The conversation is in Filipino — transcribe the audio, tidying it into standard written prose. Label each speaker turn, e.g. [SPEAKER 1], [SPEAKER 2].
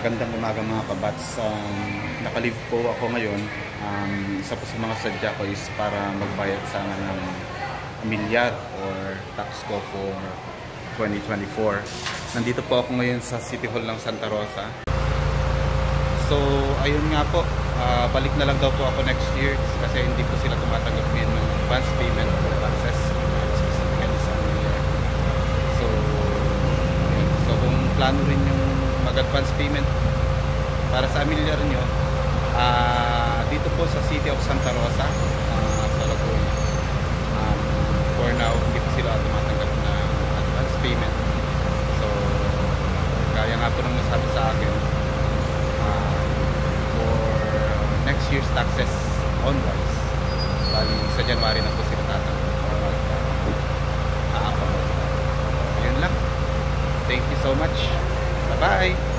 [SPEAKER 1] Magandang umaga mga kabats. Nakalive po ako ngayon. Isa po sa mga sadya ko is para magbayad sana ng amilyar or tax ko for 2024. Nandito po ako ngayon sa City Hall ng Santa Rosa. So ayun nga po, balik na lang daw po ako next year kasi hindi po sila tumatanggap ngayon ng advance payment for taxes. Specifically sa amilyar. So kung plano rin yung mag-advance payment para sa amilyar nyo, dito po sa City of Santa Rosa, sa Laguna. For now, hindi po sila tumatanggap na advance payment. So kaya nga po nung nasabi sa akin, for next year's taxes onwards, bali sa January na po sila tatanggap para mag-a-account. Yun lang. Thank you so much. Bye-bye!